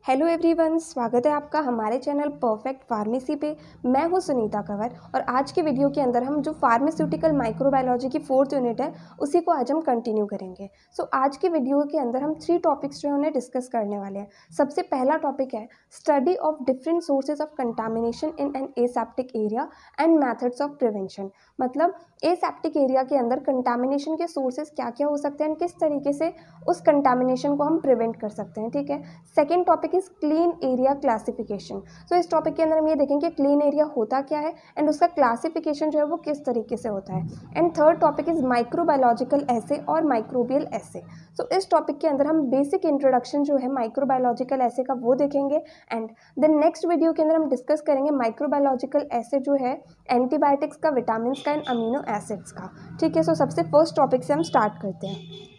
Hello everyone, स्वागत है आपका हमारे चैनल परफेक्ट फार्मेसी पे। मैं हूं सुनीता कंवर और आज के वीडियो के अंदर हम जो फार्मास्यूटिकल माइक्रोबायोलॉजी की 4th यूनिट है उसी को आज हम कंटिन्यू करेंगे। आज के वीडियो के अंदर हम 3 टॉपिक्स जो है उन्हें डिस्कस करने वाले हैं। सबसे पहला टॉपिक है study of different sources of contamination in an aseptic area and methods of prevention. मतलब एसेप्टिक एरिया के अंदर कंटामिनेशन के सोर्सेज क्या क्या हो सकते हैं, किस तरीके से उस कंटामिनेशन को हम प्रिवेंट कर सकते हैं। ठीक है। Second topic is clean area classification. इस टॉपिक के अंदर हम ये देखेंगे क्लीन एरिया होता क्या है एंड उसका क्लासिफिकेशन जो है वो किस तरीके से होता है। And third topic is microbiological assay और माइक्रोबियल एसे। इस टॉपिक के अंदर हम बेसिक इंट्रोडक्शन जो है माइक्रोबायोलॉजिकल एसे का वो देखेंगे एंड देन नेक्स्ट वीडियो के अंदर हम डिस्कस करेंगे माइक्रोबायोलॉजिकल एसे जो है एंटीबायोटिक्स का, विटामिन का एंड अमीनो एसिड्स का। ठीक है। सबसे फर्स्ट टॉपिक से हम स्टार्ट करते हैं।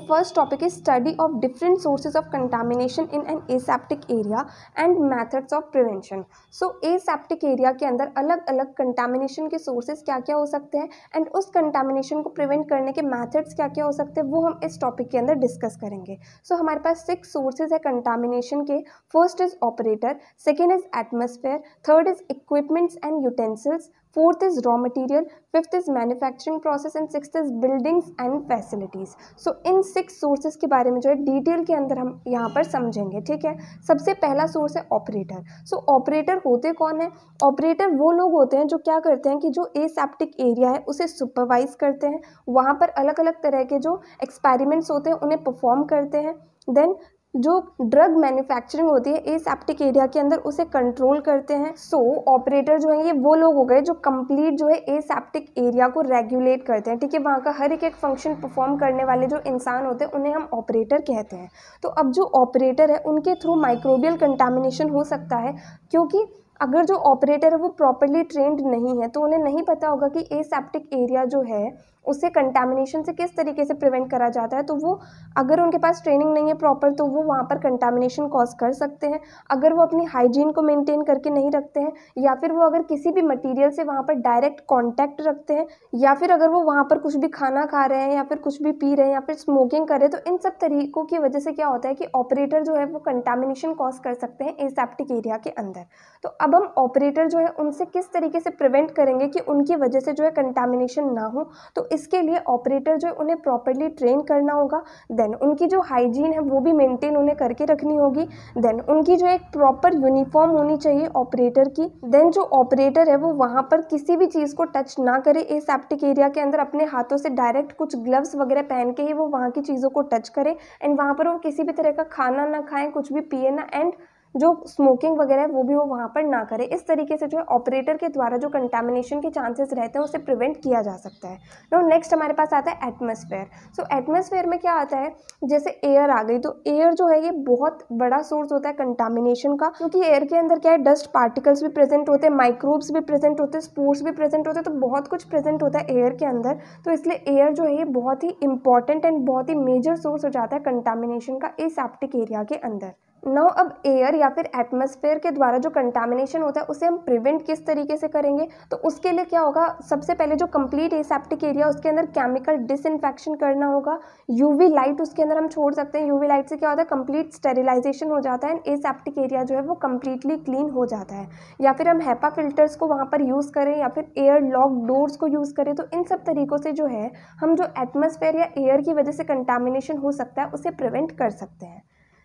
First topic is study of different sources of contamination in an aseptic area and methods of prevention. Aseptic area के अंदर अलग अलग कंटामिनेशन के सोर्सेज क्या क्या हो सकते हैं एंड उस कंटामिनेशन को प्रिवेंट करने के मेथड्स क्या क्या हो सकते हैं वो हम इस टॉपिक के अंदर डिस्कस करेंगे। हमारे पास 6 सोर्सेज है कंटामिनेशन के। First is operator, second is atmosphere, third is equipments and utensils, fourth is raw material, fifth is manufacturing process and sixth is buildings and facilities. In 6 sources के बारे में जो है डिटेल के अंदर हम यहाँ पर समझेंगे। ठीक है। सबसे पहला सोर्स है ऑपरेटर। ऑपरेटर होते कौन है? ऑपरेटर वो लोग होते हैं जो क्या करते हैं कि जो एसेप्टिक एरिया है उसे सुपरवाइज करते हैं, वहाँ पर अलग अलग तरह के जो एक्सपेरिमेंट्स होते हैं उन्हें परफॉर्म करते हैं। देन जो ड्रग मैन्युफैक्चरिंग होती है एसेप्टिक एरिया के अंदर उसे कंट्रोल करते हैं। ऑपरेटर जो है ये वो लोग हो गए जो कंप्लीट जो है एसेप्टिक एरिया को रेगुलेट करते हैं। ठीक है। वहाँ का हर एक फंक्शन परफॉर्म करने वाले जो इंसान होते हैं उन्हें हम ऑपरेटर कहते हैं। अब जो ऑपरेटर है उनके थ्रू माइक्रोबियल कंटामिनेशन हो सकता है, क्योंकि अगर जो ऑपरेटर है वो प्रॉपरली ट्रेंड नहीं है तो उन्हें नहीं पता होगा कि एसेप्टिक एरिया जो है उसे कंटामिनेशन से किस तरीके से प्रिवेंट करा जाता है। तो वो अगर उनके पास ट्रेनिंग नहीं है प्रॉपर तो वो वहाँ पर कंटामिनेशन कॉज कर सकते हैं। अगर वो अपनी हाइजीन को मेंटेन करके नहीं रखते हैं, या फिर वो अगर किसी भी मटेरियल से वहाँ पर डायरेक्ट कांटेक्ट रखते हैं, या फिर अगर वो वहाँ पर कुछ भी खाना खा रहे हैं या फिर कुछ भी पी रहे हैं या फिर स्मोकिंग कर रहे हैं, तो इन सब तरीकों की वजह से क्या होता है कि ऑपरेटर जो है वो कंटामिनेशन कॉज कर सकते हैं एसेप्टिक एरिया के अंदर। अब हम ऑपरेटर जो है उनसे किस तरीके से प्रिवेंट करेंगे कि उनकी वजह से जो है कंटामिनेशन ना हो। तो इसके लिए ऑपरेटर जो है उन्हें प्रॉपरली ट्रेन करना होगा। देन उनकी जो हाइजीन है वो भी मेंटेन उन्हें करके रखनी होगी। देन उनकी जो एक प्रॉपर यूनिफॉर्म होनी चाहिए ऑपरेटर की। देन जो ऑपरेटर है वो वहाँ पर किसी भी चीज़ को टच ना करे एसेप्टिक एरिया के अंदर, अपने हाथों से डायरेक्ट कुछ ग्लव्स वगैरह पहन के ही वो वहाँ की चीज़ों को टच करे एंड वहाँ पर वो किसी भी तरह का खाना ना खाएं, कुछ भी पिए ना, एंड जो स्मोकिंग वगैरह है वो भी वो वहाँ पर ना करे। इस तरीके से जो है ऑपरेटर के द्वारा जो कंटामिनेशन के चांसेस रहते हैं उसे प्रिवेंट किया जा सकता है। नेक्स्ट हमारे पास आता है एटमॉस्फेयर। एटमॉस्फेयर में क्या आता है, जैसे एयर आ गई, तो एयर जो है ये बहुत बड़ा सोर्स होता है कंटामिनेशन का, क्योंकि एयर के अंदर क्या है, डस्ट पार्टिकल्स भी प्रेजेंट होते हैं, माइक्रोब्स भी प्रेजेंट होते हैं, स्पोर्स भी प्रेजेंट होते हैं, तो बहुत कुछ प्रेजेंट होता है एयर के अंदर। तो इसलिए एयर जो है ये बहुत ही इंपॉर्टेंट एंड बहुत ही मेजर सोर्स हो जाता है कंटामिनेशन का एसेप्टिक एरिया के अंदर। अब एयर या फिर एटमॉस्फेयर के द्वारा जो कंटामिनेशन होता है उसे हम प्रिवेंट किस तरीके से करेंगे। तो उसके लिए क्या होगा, सबसे पहले जो कंप्लीट एसेप्टिक एरिया उसके अंदर केमिकल डिसइंफेक्शन करना होगा। यूवी लाइट उसके अंदर हम छोड़ सकते हैं। यूवी लाइट से क्या होता है, कंप्लीट स्टेरिलाइजेशन हो जाता है, एसेप्टिक एरिया जो है वो कम्प्लीटली क्लीन हो जाता है। या फिर हम हेपा फिल्टर्स को वहाँ पर यूज़ करें या फिर एयर लॉक डोर्स को यूज़ करें। तो इन सब तरीक़ों से जो है हम जो एटमॉस्फेयर या एयर की वजह से कंटामिनेशन हो सकता है उसे प्रिवेंट कर सकते हैं।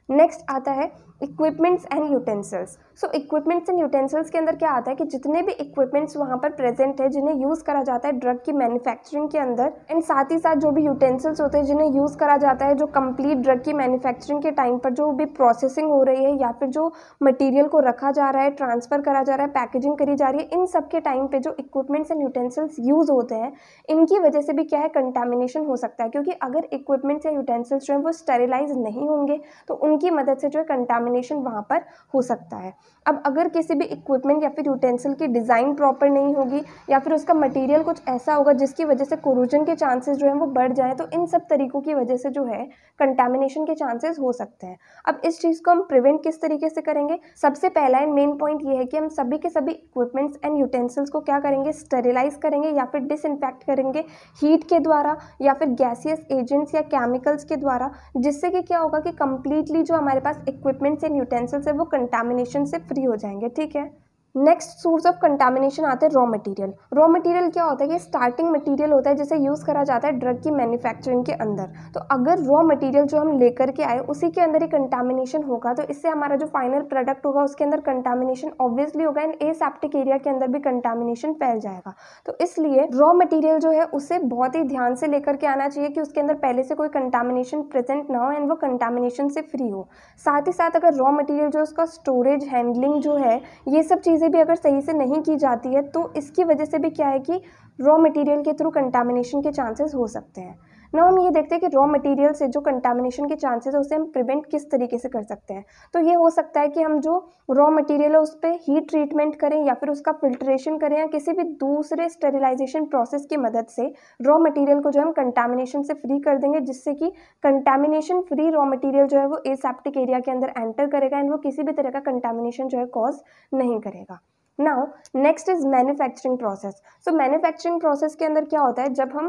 नेक्स्ट आता है equipments and utensils. Equipments and utensils के अंदर क्या आता है कि जितने भी इक्विपमेंट्स वहाँ पर प्रेजेंट है जिन्हें यूज़ करा जाता है ड्रग की मैन्युफैक्चरिंग के अंदर, एंड साथ ही साथ जो भी यूटेंसिल्स होते हैं जिन्हें यूज़ करा जाता है जो कंप्लीट ड्रग की मैन्युफैक्चरिंग के टाइम पर जो भी प्रोसेसिंग हो रही है या फिर जो मटीरियल को रखा जा रहा है, ट्रांसफ़र करा जा रहा है, पैकेजिंग करी जा रही है, इन सब के टाइम पर जो इक्विपमेंट्स एंड यूटेंसिल्स यूज़ होते हैं इनकी वजह से भी क्या है, कंटामिनेशन हो सकता है। क्योंकि अगर इक्विपमेंट्स या यूटेंसिल्स जो है वो स्टेरिलाइज नहीं होंगे तो उनकी मदद से जो है कंटामिनेशन वहाँ पर हो सकता है। अब अगर किसी भी इक्विपमेंट या फिर यूटेंसिल की डिज़ाइन प्रॉपर नहीं होगी या फिर उसका मटेरियल कुछ ऐसा होगा जिसकी वजह से कोरोजन के चांसेस जो हैं वो बढ़ जाएं, तो इन सब तरीक़ों की वजह से जो है कंटामिनेशन के चांसेस हो सकते हैं। अब इस चीज़ को हम प्रिवेंट किस तरीके से करेंगे, सबसे पहला एंड मेन पॉइंट ये है कि हम सभी के सभी इक्विपमेंट्स एंड यूटेंसिल्स को क्या करेंगे, स्टेरिलाइज करेंगे या फिर डिसइंफेक्ट करेंगे हीट के द्वारा या फिर गैसियस एजेंट्स या केमिकल्स के द्वारा, जिससे कि क्या होगा कि कम्प्लीटली भी जो हमारे पास इक्विपमेंट्स एंड यूटेंसिल्स है वो कंटामिनेशन से फ्री हो जाएंगे, ठीक है। नेक्स्ट सोर्स ऑफ कंटामिनेशन आते हैं रॉ मटेरियल। रॉ मटेरियल क्या होता है कि स्टार्टिंग मटेरियल होता है जिसे यूज़ करा जाता है ड्रग की मैन्युफैक्चरिंग के अंदर। तो अगर रॉ मटेरियल जो हम लेकर के आए उसी के अंदर ही कंटामिनेशन होगा तो इससे हमारा जो फाइनल प्रोडक्ट होगा उसके अंदर कंटामिनेशन ऑब्वियसली होगा एंड एसेप्टिक एरिया के अंदर भी कंटामिनेशन फैल जाएगा। तो इसलिए रॉ मटेरियल जो है उसे बहुत ही ध्यान से लेकर के आना चाहिए कि उसके अंदर पहले से कोई कंटामिनेशन प्रेजेंट ना हो एंड वो कंटामिनेशन से फ्री हो। साथ ही साथ अगर रॉ मटेरियल जो उसका स्टोरेज, हैंडलिंग जो है, ये सब चीज़ें भी अगर सही से नहीं की जाती है तो इसकी वजह से भी क्या है कि रॉ मटेरियल के थ्रू कंटामिनेशन के चांसेस हो सकते हैं। ना हम ये देखते हैं कि रॉ मटेरियल से जो कंटामिनेशन के चांसेस है उसे हम प्रिवेंट किस तरीके से कर सकते हैं। तो ये हो सकता है कि हम जो रॉ मटेरियल है उस पर हीट ट्रीटमेंट करें या फिर उसका फिल्ट्रेशन करें या किसी भी दूसरे स्टेरिलाइजेशन प्रोसेस की मदद से रॉ मटेरियल को जो हम कंटामिनेशन से फ्री कर देंगे, जिससे कि कंटामिनेशन फ्री रॉ मटेरियल जो है वो एसेप्टिक एरिया के अंदर एंटर करेगा एंड वो किसी भी तरह का कंटामिनेशन जो है कॉज नहीं करेगा। Now next is manufacturing process. So manufacturing process के अंदर क्या होता है, जब हम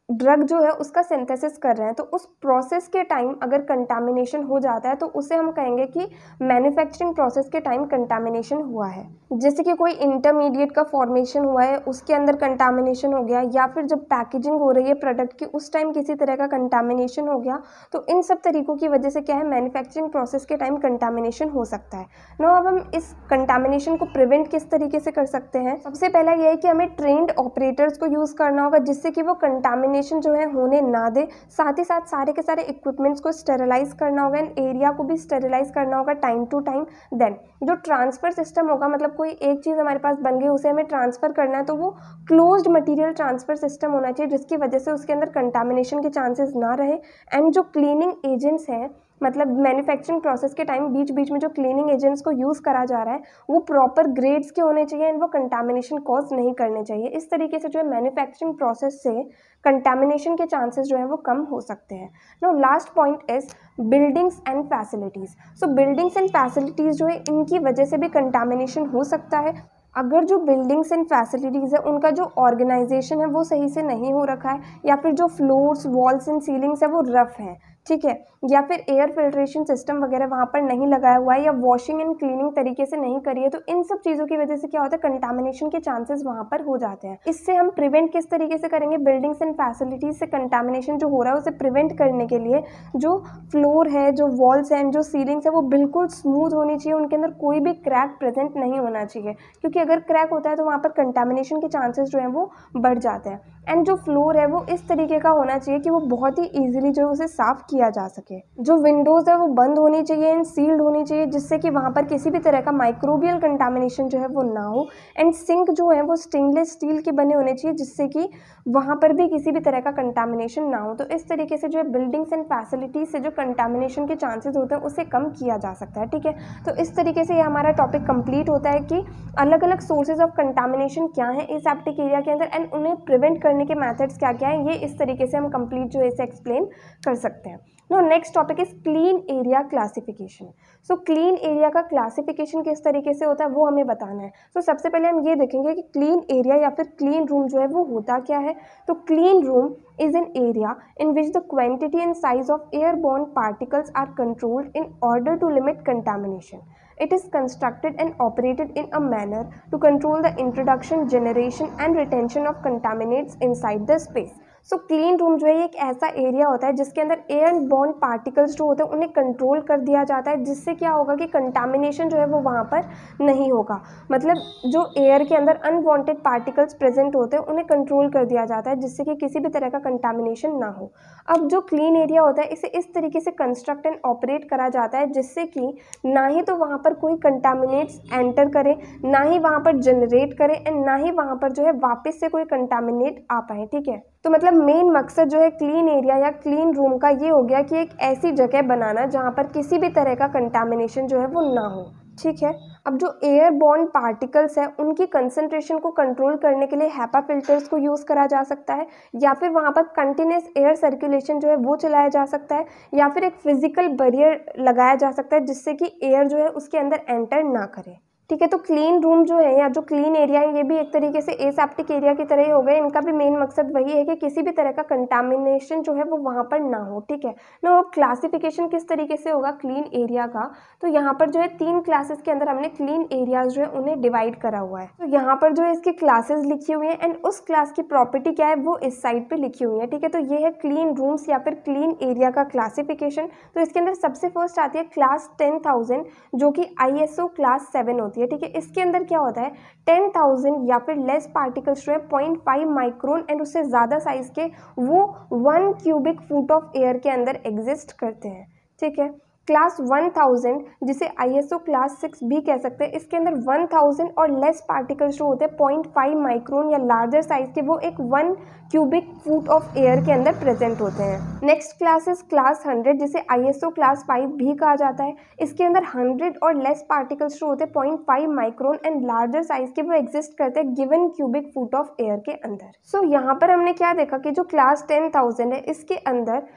ड्रग जो है उसका सिंथेसिस कर रहे हैं तो उस प्रोसेस के टाइम अगर कंटामिनेशन हो जाता है तो उसे हम कहेंगे कि मैन्युफैक्चरिंग प्रोसेस के टाइम कंटामिनेशन हुआ है। जैसे कि कोई इंटरमीडिएट का फॉर्मेशन हुआ है, उसके अंदर कंटामिनेशन हो गया, या फिर जब पैकेजिंग हो रही है प्रोडक्ट की उस टाइम किसी तरह का कंटामिनेशन हो गया, तो इन सब तरीकों की वजह से क्या है, मैन्युफैक्चरिंग प्रोसेस के टाइम कंटामिनेशन हो सकता है। नो, अब हम इस कंटामिनेशन को प्रिवेंट किस तरीके से कर सकते हैं। सबसे पहला यह है कि हमें ट्रेंड ऑपरेटर्स को यूज़ करना होगा जिससे कि वो कंटामिनेशन जो है होने ना दे। साथ ही साथ सारे के सारे इक्विपमेंट्स को स्टेरिलाइज करना होगा एंड एरिया को भी स्टेरिलाइज करना होगा टाइम टू टाइम। देन जो ट्रांसफर सिस्टम होगा, मतलब कोई एक चीज़ हमारे पास बन गई उसे हमें ट्रांसफ़र करना है तो वो क्लोज्ड मटेरियल ट्रांसफ़र सिस्टम होना चाहिए जिसकी वजह से उसके अंदर कंटामिनेशन के चांसेस ना रहे। एंड जो क्लीनिंग एजेंट्स हैं, मतलब मैन्युफैक्चरिंग प्रोसेस के टाइम बीच बीच में जो क्लीनिंग एजेंट्स को यूज़ करा जा रहा है वो प्रॉपर ग्रेड्स के होने चाहिए एंड वो कंटामिनेशन कॉज नहीं करने चाहिए। इस तरीके से जो है मैन्युफैक्चरिंग प्रोसेस से कंटामिनेशन के चांसेस जो है वो कम हो सकते हैं। No, last point is buildings and facilities. So buildings and facilities जो है इनकी वजह से भी कंटामिनेशन हो सकता है। अगर जो बिल्डिंग्स एंड फैसिलिटीज़ है उनका जो ऑर्गेनाइजेशन है वो सही से नहीं हो रखा है, या फिर जो फ्लोर्स, वॉल्स एंड सीलिंग्स है वो रफ हैं, ठीक है, या फिर एयर फिल्ट्रेशन सिस्टम वगैरह वहाँ पर नहीं लगाया हुआ है, या वॉशिंग एंड क्लीनिंग तरीके से नहीं करी है, तो इन सब चीज़ों की वजह से क्या होता है, कंटामिनेशन के चांसेस वहाँ पर हो जाते हैं। इससे हम प्रिवेंट किस तरीके से करेंगे, बिल्डिंग्स एंड फैसिलिटीज़ से कंटामिनेशन जो हो रहा है उसे प्रिवेंट करने के लिए जो फ्लोर है, जो वॉल्स हैं, जो सीलिंग्स है वो बिल्कुल स्मूथ होनी चाहिए, उनके अंदर कोई भी क्रैक प्रेजेंट नहीं होना चाहिए, क्योंकि अगर क्रैक होता है तो वहाँ पर कंटामिनेशन के चांसेस जो है वो बढ़ जाते हैं। एंड जो फ्लोर है वो इस तरीके का होना चाहिए कि वो बहुत ही ईजिली जो है उसे साफ़ किया जा सके। जो विंडोज़ है वो बंद होनी चाहिए एंड सील्ड होनी चाहिए जिससे कि वहाँ पर किसी भी तरह का माइक्रोबियल कंटामिनेशन जो है वो ना हो। एंड सिंक जो है वो स्टेनलेस स्टील के बने होने चाहिए जिससे कि वहाँ पर भी किसी भी तरह का कंटामिनेशन ना हो। तो इस तरीके से जो है बिल्डिंग्स एंड फैसिलिटीज़ से जो कंटामिनेशन के चांसेस होते हैं उसे कम किया जा सकता है, ठीक है। तो इस तरीके से ये हमारा टॉपिक कंप्लीट होता है कि अलग अलग सोर्सेज ऑफ कंटामिनेशन क्या है एसेप्टिक एरिया के अंदर एंड उन्हें प्रिवेंट करने के मेथड्स क्या क्या हैं, ये इस तरीके से हम कंप्लीट जो है इसे एक्सप्लेन कर सकते हैं। No, next topic is clean area classification. So clean area का क्लासिफिकेशन किस तरीके से होता है वो हमें बताना है। तो सबसे पहले हम ये देखेंगे कि क्लीन एरिया या फिर क्लीन रूम जो है वो होता क्या है। तो clean room is an area in which the quantity and size of airborne particles are controlled in order to limit contamination. It is constructed and operated in a manner to control the introduction, generation and retention of contaminants inside the space. So clean room जो है एक ऐसा area होता है जिसके अंदर airborne particles जो होते हैं उन्हें कंट्रोल कर दिया जाता है, जिससे क्या होगा कि कंटामिनेशन जो है वो वहाँ पर नहीं होगा। मतलब जो एयर के अंदर अनवांटेड पार्टिकल्स प्रेजेंट होते हैं उन्हें कंट्रोल कर दिया जाता है जिससे कि किसी भी तरह का कंटामिनेशन ना हो। अब जो क्लीन एरिया होता है इसे इस तरीके से कंस्ट्रक्ट एंड ऑपरेट करा जाता है जिससे कि ना ही तो वहाँ पर कोई कंटामिनेट्स एंटर करे, ना ही वहाँ पर जनरेट करे एंड ना ही वहाँ पर जो है वापस से कोई कंटामिनेट आ पाए, ठीक है। तो मतलब मेन मकसद जो है क्लीन एरिया या क्लीन रूम का ये हो गया कि एक ऐसी जगह बनाना जहाँ पर किसी भी तरह का कंटामिनेशन जो है वो ना हो, ठीक है। अब जो एयरबॉर्न पार्टिकल्स है उनकी कंसंट्रेशन को कंट्रोल करने के लिए हैपा फिल्टर्स को यूज़ करा जा सकता है, या फिर वहाँ पर कंटिन्यूस एयर सर्कुलेशन जो है वो चलाया जा सकता है, या फिर एक फिजिकल बैरियर लगाया जा सकता है जिससे कि एयर जो है उसके अंदर एंटर ना करे। ठीक है। तो क्लीन रूम जो है या जो क्लीन एरिया है ये भी एक तरीके से एसेप्टिक एरिया की तरह ही हो गए। इनका भी मेन मकसद वही है कि किसी भी तरह का कंटामिनेशन जो है वो वहाँ पर ना हो। ठीक है ना। अब क्लासिफिकेशन किस तरीके से होगा क्लीन एरिया का, तो यहाँ पर जो है 3 क्लासेस के अंदर हमने क्लीन एरियाज जो है उन्हें डिवाइड करा हुआ है। तो यहाँ पर जो है इसकी क्लासेस लिखी हुई है एंड उस क्लास की प्रॉपर्टी क्या है वो इस साइड पे लिखी हुई है। ठीक है। तो ये है क्लीन रूम्स या फिर क्लीन एरिया का क्लासिफिकेशन। तो इसके अंदर सबसे फर्स्ट आती है क्लास 10,000 जो कि ISO क्लास 7 होती है। ठीक है। इसके अंदर क्या होता है 10,000 या फिर लेस पार्टिकल्स जो है 0.5 माइक्रोन एंड उससे ज़्यादा साइज के वो 1 क्यूबिक फुट ऑफ एयर के अंदर एग्जिस्ट करते हैं। ठीक है। क्लास 1000 जिसे ISO क्लास 6 भी कह सकते हैं, इसके अंदर 1000 और लेस पार्टिकल्स जो होते हैं 0.5 माइक्रोन या लार्जर साइज के, वो एक 1 क्यूबिक फुट ऑफ एयर के अंदर प्रेजेंट होते हैं। नेक्स्ट क्लास इज क्लास 100 जिसे ISO क्लास 5 भी कहा जाता है। इसके अंदर 100 और लेस पार्टिकल्स जो होते हैं 0.5 माइक्रोन एंड लार्जर साइज के, वो एग्जिस्ट करते हैं given cubic foot of air के अंदर। सो यहाँ पर हमने क्या देखा कि जो क्लास 10,000 है इसके अंदर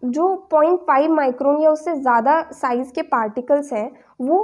जो 0.5 माइक्रोन या उससे ज़्यादा साइज़ के पार्टिकल्स हैं वो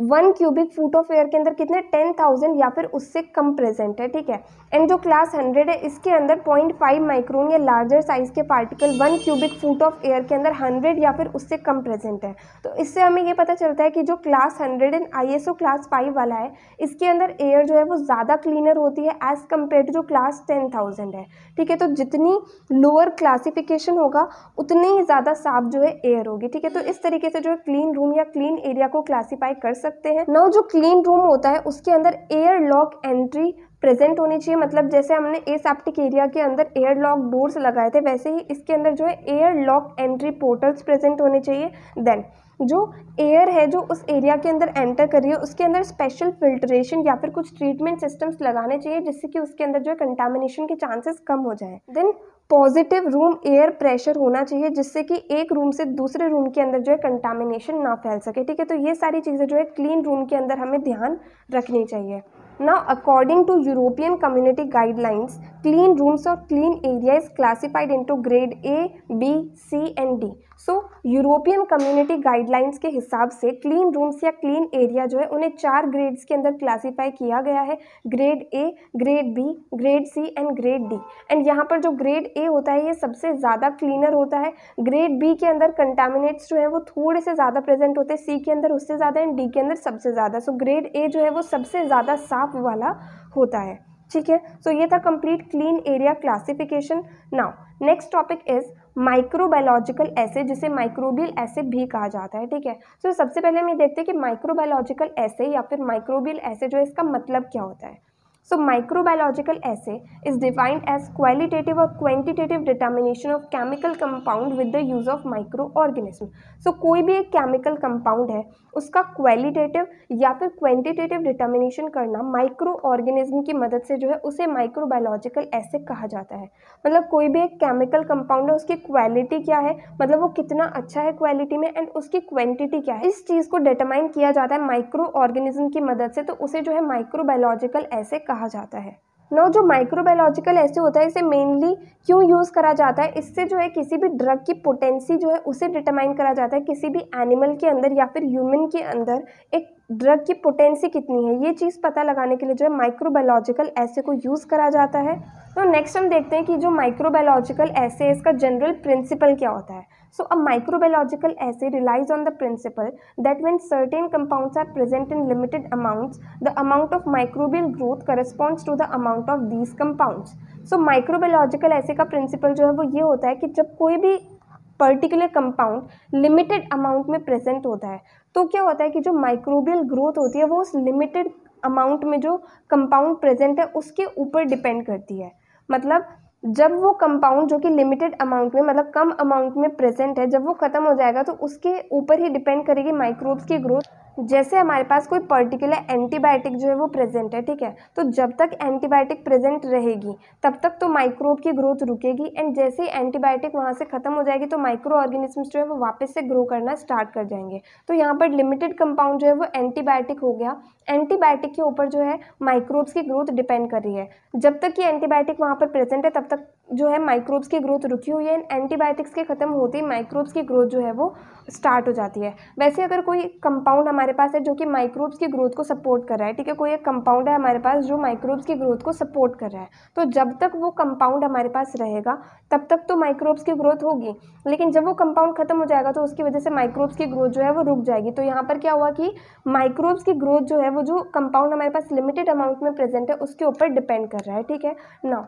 1 क्यूबिक फुट ऑफ एयर के अंदर कितने 10,000 या फिर उससे कम प्रेजेंट है। ठीक है। एंड जो क्लास 100 है इसके अंदर 0.5 माइक्रोन या लार्जर साइज के particle 1 cubic foot of air के अंदर 100 या फिर उससे कम प्रेजेंट है। तो इससे हमें ये पता चलता है कि जो क्लास 100 एंड ISO क्लास 5 वाला है इसके अंदर एयर जो है वो ज़्यादा क्लीनर होती है एज़ कम्पेयर टू जो क्लास 10,000 है। ठीक है। तो जितनी लोअर क्लासिफिकेशन होगा उतनी ही ज़्यादा साफ जो है एयर होगी। ठीक है। तो इस तरीके से जो है क्लीन रूम या क्लीन एरिया को क्लासीफाई कर सकते हैं। नाउ जो क्लीन रूम होता है उसके अंदर एयर लॉक एंट्री प्रेजेंट होनी चाहिए। मतलब जैसे हमने एसेप्टिक एरिया के अंदर एयर लॉक डोर्स लगाए थे वैसे ही इसके अंदर जो है air lock entry portals present होने चाहिए। देन जो एयर है जो उस एरिया के अंदर एंटर कर रही है उसके अंदर स्पेशल फिल्ट्रेशन या फिर कुछ ट्रीटमेंट सिस्टम्स लगाने चाहिए जिससे कि उसके अंदर जो है कंटामिनेशन के चांसेस कम हो जाए। Then positive room air pressure होना चाहिए जिससे कि एक रूम से दूसरे रूम के अंदर जो है कंटामिनेशन ना फैल सके। ठीक है। तो ये सारी चीज़ें जो है क्लीन रूम के अंदर हमें ध्यान रखनी चाहिए। Now, according to European Community Guidelines, clean rooms or clean area is classified into grade A, B, C and D. So, European community guidelines के हिसाब से क्लीन रूम्स या क्लीन एरिया जो है उन्हें 4 ग्रेड्स के अंदर क्लासीफाई किया गया है। Grade A, grade B, grade C and grade D। And यहाँ पर जो ग्रेड A होता है ये सबसे ज़्यादा क्लीनर होता है। ग्रेड B के अंदर कंटामिनेट्स जो है वो थोड़े से ज़्यादा प्रेजेंट होते हैं, C के अंदर उससे ज़्यादा एंड D के अंदर सबसे ज़्यादा। सो ग्रेड A जो है वो सबसे ज़्यादा साफ वाला होता है। ठीक है। सो ये था complete clean area classification. Now next topic is microbiological acid जिसे माइक्रोबियल एसिड भी कहा जाता है। ठीक है। सो सबसे पहले हम ये देखते हैं कि माइक्रोबायोलॉजिकल एसिड या फिर माइक्रोबियल एसिड जो है इसका मतलब क्या होता है। So microbiological assay is defined as qualitative or quantitative determination of chemical compound with the use of microorganism. So कोई भी एक chemical compound है उसका qualitative या फिर quantitative determination करना microorganism की मदद से जो है उसे microbiological assay कहा जाता है। मतलब कोई भी एक chemical compound है उसकी quality क्या है, मतलब वो कितना अच्छा है quality में एंड उसकी quantity क्या है, इस चीज़ को determine किया जाता है microorganism की मदद से। तो उसे जो है microbiological assay कहा जाता है। नो जो माइक्रोबायोलॉजिकल ऐसे होता है इसे मेनली क्यों यूज़ करा जाता है, इससे जो है किसी भी ड्रग की पोटेंसी जो है उसे डिटरमाइन करा जाता है। किसी भी एनिमल के अंदर या फिर ह्यूमन के अंदर एक ड्रग की पोटेंसी कितनी है ये चीज़ पता लगाने के लिए जो है माइक्रोबायोलॉजिकल ऐसे को यूज़ करा जाता है। तो नेक्स्ट हम देखते हैं कि जो माइक्रोबायोलॉजिकल ऐसे है इसका जनरल प्रिंसिपल क्या होता है। So a microbiological assay relies on the principle that when certain compounds are present in limited amounts, the amount of microbial growth corresponds to the amount of these compounds. So microbiological assay का principle जो है वो ये होता है कि जब कोई भी पर्टिकुलर कंपाउंड लिमिटेड अमाउंट में प्रेजेंट होता है तो क्या होता है कि जो माइक्रोबियल ग्रोथ होती है वो उस लिमिटेड अमाउंट में जो कंपाउंड प्रेजेंट है उसके ऊपर डिपेंड करती है। मतलब जब वो कंपाउंड जो कि लिमिटेड अमाउंट में मतलब कम अमाउंट में प्रेजेंट है जब वो खत्म हो जाएगा तो उसके ऊपर ही डिपेंड करेगी माइक्रोब्स की ग्रोथ। जैसे हमारे पास कोई पर्टिकुलर एंटीबायोटिक जो है वो प्रेजेंट है, ठीक है, तो जब तक एंटीबायोटिक प्रेजेंट रहेगी तब तक तो माइक्रोब की ग्रोथ रुकेगी एंड जैसे ही एंटीबायोटिक वहाँ से खत्म हो जाएगी तो माइक्रो ऑर्गेनिजम्स जो है वो वापस से ग्रो करना स्टार्ट कर जाएंगे। तो यहाँ पर लिमिटेड कंपाउंड जो है वो एंटीबायोटिक हो गया। एंटीबायोटिक के ऊपर जो है माइक्रोब्स की ग्रोथ डिपेंड कर रही है। जब तक कि एंटीबायोटिक वहाँ पर प्रेजेंट है तब तक जो है माइक्रोब्स की ग्रोथ रुकी हुई है, एंटीबायोटिक्स के ख़त्म होते ही माइक्रोब्स की ग्रोथ जो है वो स्टार्ट हो जाती है। वैसे अगर कोई कंपाउंड हमारे पास है जो कि माइक्रोब्स की ग्रोथ को सपोर्ट कर रहा है, ठीक है, कोई एक कंपाउंड है हमारे पास जो माइक्रोब्स की ग्रोथ को सपोर्ट कर रहा है, तो जब तक वो कंपाउंड हमारे पास रहेगा तब तक तो माइक्रोब्स की ग्रोथ होगी, लेकिन जब वो कंपाउंड खत्म हो जाएगा तो उसकी वजह से माइक्रोब्स की ग्रोथ जो है वो रुक जाएगी। तो यहाँ पर क्या हुआ कि माइक्रोब्स की ग्रोथ जो है वो जो कंपाउंड हमारे पास लिमिटेड अमाउंट में प्रेजेंट है उसके ऊपर डिपेंड कर रहा है, ठीक है ना।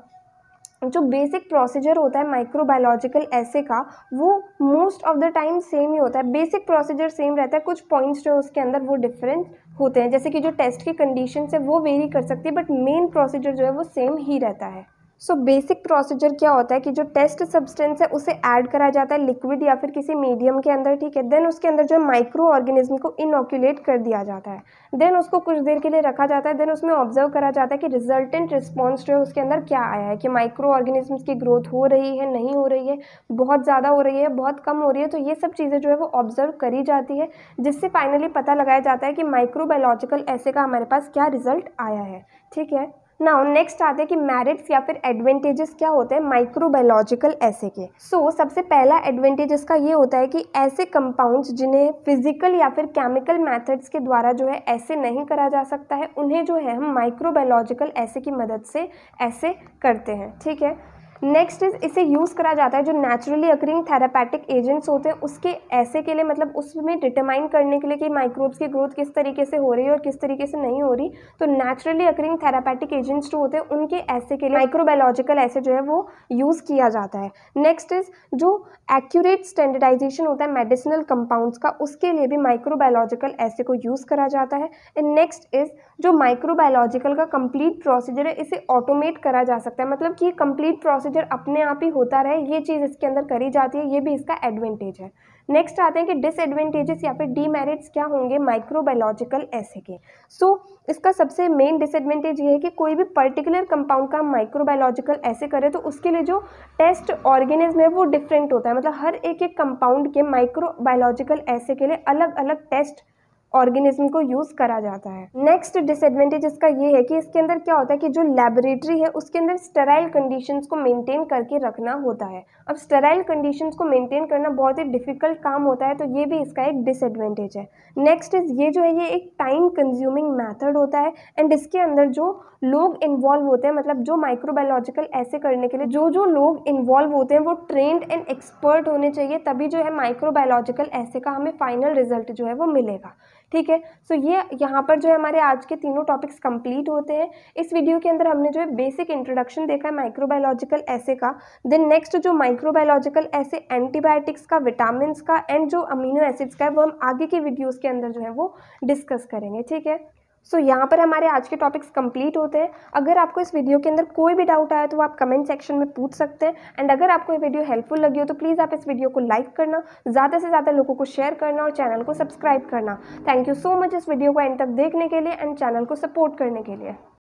जो बेसिक प्रोसीजर होता है माइक्रोबायोलॉजिकल एसे का, वो most of the time same ही होता है, बेसिक प्रोसीजर सेम रहता है, कुछ पॉइंट्स जो उसके अंदर वो डिफरेंट होते हैं, जैसे कि जो टेस्ट की कंडीशन है वो वेरी कर सकती है, बट मेन प्रोसीजर जो है वो सेम ही रहता है। सो बेसिक प्रोसीजर क्या होता है कि जो टेस्ट सब्सटेंस है उसे ऐड करा जाता है लिक्विड या फिर किसी मीडियम के अंदर, ठीक है, देन उसके अंदर जो है माइक्रो ऑर्गेनिज्म को इनोक्यूलेट कर दिया जाता है, देन उसको कुछ देर के लिए रखा जाता है, देन उसमें ऑब्जर्व करा जाता है कि रिजल्टेंट रिस्पॉन्स जो है उसके अंदर क्या आया है, कि माइक्रो ऑर्गेनिज्म्स की ग्रोथ हो रही है, नहीं हो रही है, बहुत ज़्यादा हो रही है, बहुत कम हो रही है। तो ये सब चीज़ें जो है वो ऑब्जर्व करी जाती है, जिससे फाइनली पता लगाया जाता है कि माइक्रोबायोलॉजिकल एसे का हमारे पास क्या रिजल्ट आया है, ठीक है। नाउ नेक्स्ट आते हैं कि मेरिट्स या फिर एडवांटेजेस क्या होते हैं माइक्रोबायोलॉजिकल एसे के। सबसे पहला एडवांटेज इसका ये होता है कि ऐसे कंपाउंड्स जिन्हें फिजिकल या फिर केमिकल मेथड्स के द्वारा जो है ऐसे नहीं करा जा सकता है, उन्हें जो है हम माइक्रोबायोलॉजिकल एसे की मदद से ऐसे करते हैं, ठीक है। नेक्स्ट इज इसे यूज़ करा जाता है जो नेचुरली अकरिंग थेरापेटिक एजेंट्स होते हैं उसके ऐसे के लिए, मतलब उसमें डिटरमाइन करने के लिए कि माइक्रोब्स की ग्रोथ किस तरीके से हो रही है और किस तरीके से नहीं हो रही। तो नेचुरली अकरिंग थेरापेटिक एजेंट्स जो होते हैं उनके ऐसे के लिए माइक्रोबायोलॉजिकल ऐसे जो है वो यूज़ किया जाता है। नेक्स्ट इज जो एक्यूरेट स्टैंडर्डाइजेशन होता है मेडिसिनल कंपाउंड्स का, उसके लिए भी माइक्रोबायोलॉजिकल ऐसे को यूज़ करा जाता है। एंड नेक्स्ट इज जो माइक्रोबायोलॉजिकल का कंप्लीट प्रोसीजर है इसे ऑटोमेट करा जा सकता है, मतलब कि कंप्लीट प्रोसीजर अपने आप ही होता रहे, ये चीज़ इसके अंदर करी जाती है, ये भी इसका एडवांटेज है। नेक्स्ट आते हैं कि डिसएडवांटेजेस या फिर डीमेरिट्स क्या होंगे माइक्रोबायोलॉजिकल एसे के। इसका सबसे मेन डिसएडवांटेज ये है कि कोई भी पर्टिकुलर कंपाउंड का माइक्रोबायोलॉजिकल ऐसे करे तो उसके लिए जो टेस्ट ऑर्गेनिज्म है वो डिफरेंट होता है, मतलब हर एक कंपाउंड के माइक्रोबायोलॉजिकल ऐसे के लिए अलग अलग टेस्ट ऑर्गेनिज्म को यूज़ करा जाता है। नेक्स्ट डिसएडवांटेज इसका ये है कि इसके अंदर क्या होता है कि जो लेबोरेटरी है उसके अंदर स्टेराइल कंडीशंस को मेंटेन करके रखना होता है। अब स्टेराइल कंडीशंस को मेंटेन करना बहुत ही डिफिकल्ट काम होता है, तो ये भी इसका एक डिसएडवांटेज है। नेक्स्ट इज ये जो है ये एक टाइम कंज्यूमिंग मेथड होता है, एंड इसके अंदर जो लोग इन्वॉल्व होते हैं, मतलब जो माइक्रोबायोलॉजिकल ऐसे करने के लिए जो लोग इन्वॉल्व होते हैं वो ट्रेंड एंड एक्सपर्ट होने चाहिए, तभी जो है माइक्रोबायोलॉजिकल ऐसे का हमें फाइनल रिजल्ट जो है वो मिलेगा, ठीक है। ये यहाँ पर जो है हमारे आज के तीनों टॉपिक्स कंप्लीट होते हैं। इस वीडियो के अंदर हमने जो है बेसिक इंट्रोडक्शन देखा है माइक्रोबायोलॉजिकल ऐसे का, देन नेक्स्ट जो माइक्रोबायोलॉजिकल ऐसे एंटीबायोटिक्स का, विटामिन्स का एंड जो अमीनो एसिड्स का है वो हम आगे की वीडियोज़ के अंदर जो है वो डिस्कस करेंगे, ठीक है। यहाँ पर हमारे आज के टॉपिक्स कंप्लीट होते हैं। अगर आपको इस वीडियो के अंदर कोई भी डाउट आया तो आप कमेंट सेक्शन में पूछ सकते हैं, एंड अगर आपको ये वीडियो हेल्पफुल लगी हो तो प्लीज़ आप इस वीडियो को लाइक करना, ज़्यादा से ज़्यादा लोगों को शेयर करना और चैनल को सब्सक्राइब करना। थैंक यू सो मच इस वीडियो को एंड तक देखने के लिए एंड चैनल को सपोर्ट करने के लिए।